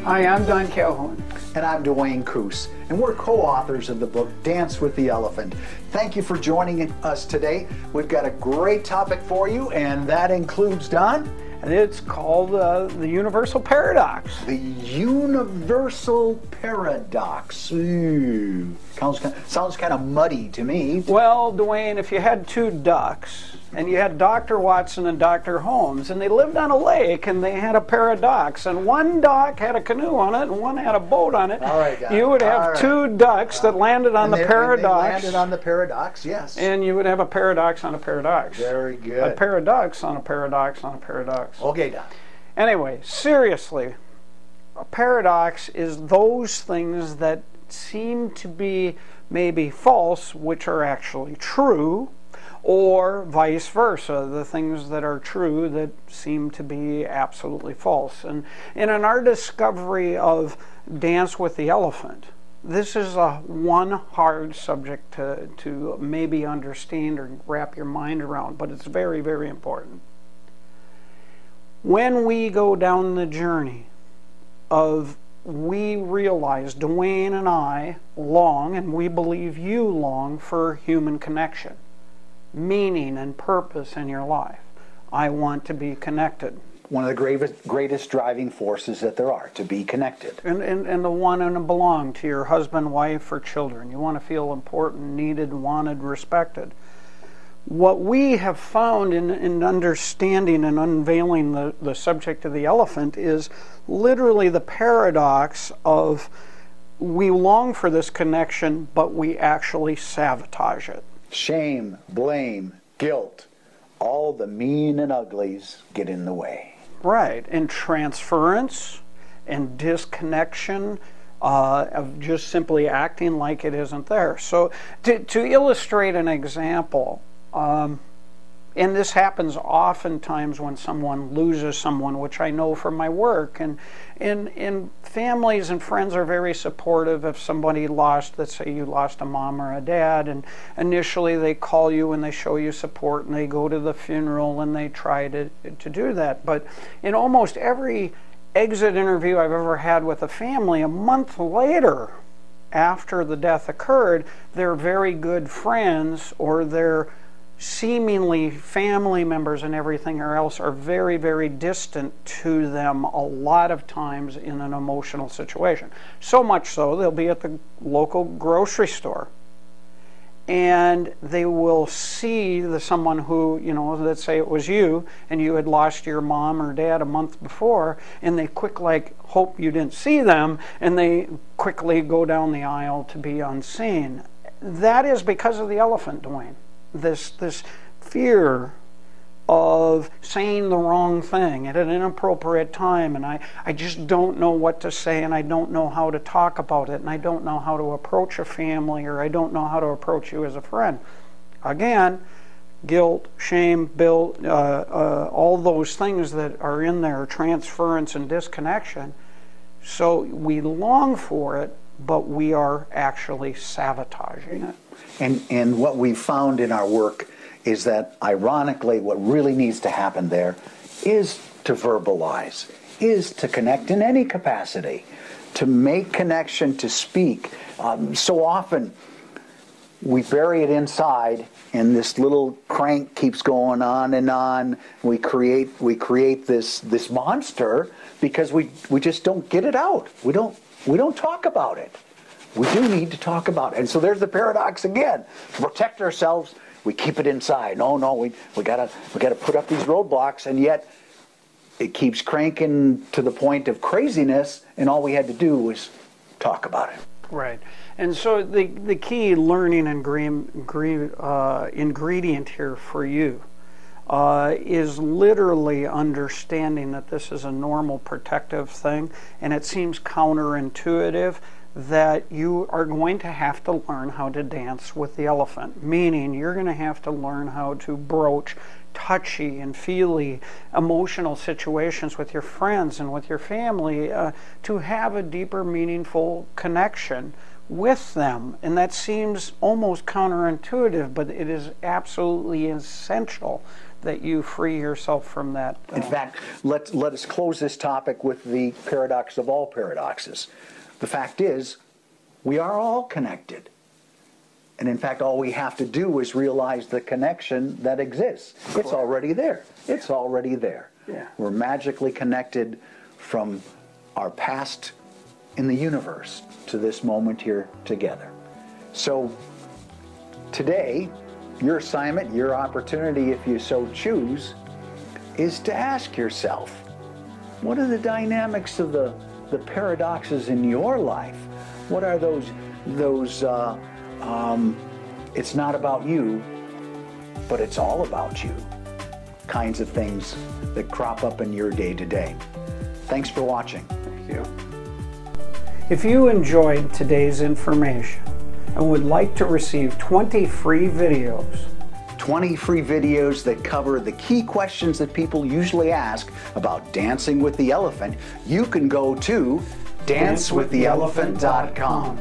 Hi, I'm Don Calhoun. And I'm Dwayne Coos, and we're co-authors of the book Dance with the Elephant. Thank you for joining us today. We've got a great topic for you, and that includes, Don? And it's called the Universal Paradox. The Universal Paradox. Ooh, sounds kind of muddy to me. Well, Dwayne, if you had two ducks, and you had Dr. Watson and Dr. Holmes, and they lived on a lake, and they had a paradox, and one duck had a canoe on it, and one had a boat on it. All right, guys. You would have two ducks that landed on the paradox. They landed on the paradox, yes. And you would have a paradox on a paradox. Very good. A paradox on a paradox on a paradox. Okay, Don. Anyway, seriously, a paradox is those things that seem to be maybe false, which are actually true, or vice versa, the things that are true that seem to be absolutely false. And in our discovery of Dance with the Elephant, this is one hard subject to maybe understand or wrap your mind around, but it's very, very important. When we go down the journey of we realize Dwayne and I long, and we believe you long, for human connection, meaning and purpose in your life. I want to be connected. One of the greatest driving forces that there are, to be connected. And the one and belong to your husband, wife, or children. You want to feel important, needed, wanted, respected. What we have found in understanding and unveiling the subject of the elephant is literally the paradox of we long for this connection, but we actually sabotage it. Shame, blame, guilt, all the mean and uglies get in the way. Right, and transference and disconnection of just simply acting like it isn't there. So to illustrate an example, and this happens oftentimes when someone loses someone, which I know from my work, and families and friends are very supportive if somebody lost, let's say you lost a mom or a dad, and initially they call you and they show you support and they go to the funeral and they try to do that. But in almost every exit interview I've ever had with a family, a month later after the death occurred, they're very good friends, or they're seemingly family members and everything else are very, very distant to them a lot of times in an emotional situation. So much so, they'll be at the local grocery store and they will see someone who, let's say it was you, and you had lost your mom or dad a month before, and they hope you didn't see them, and they quickly go down the aisle to be unseen. That is because of the elephant, Dwayne. This fear of saying the wrong thing at an inappropriate time, and I just don't know what to say, and I don't know how to talk about it, and I don't know how to approach a family, or I don't know how to approach you as a friend. Again, guilt, shame, all those things that are in there, transference and disconnection. So we long for it, but we are actually sabotaging it. And what we found in our work is that, ironically, what really needs to happen there is to verbalize, is to connect in any capacity, to make connection, to speak. So often we bury it inside, and this little crank keeps going on and on. We create this monster because we just don't get it out. We don't talk about it. We do need to talk about it. And so there's the paradox again. To protect ourselves, we keep it inside. No, we gotta put up these roadblocks, and yet it keeps cranking to the point of craziness, and all we had to do was talk about it. Right. And so the key learning ingredient here for you is literally understanding that this is a normal protective thing, and it seems counterintuitive that you are going to have to learn how to dance with the elephant, meaning you're going to have to learn how to broach touchy and feely emotional situations with your friends and with your family to have a deeper, meaningful connection with them. And that seems almost counterintuitive, but it is absolutely essential that you free yourself from that. In fact, let us close this topic with the paradox of all paradoxes. The fact is, we are all connected. And in fact, all we have to do is realize the connection that exists. It's already there. It's already there. Yeah. We're magically connected from our past in the universe to this moment here together. So today, your assignment, your opportunity, if you so choose, is to ask yourself, what are the dynamics of the paradoxes in your life? What are those it's not about you, but it's all about you kinds of things that crop up in your day-to-day. Thanks for watching. Thank you. If you enjoyed today's information and would like to receive 20 free videos, 20 free videos that cover the key questions that people usually ask about dancing with the elephant, you can go to dancewiththeelephant.com.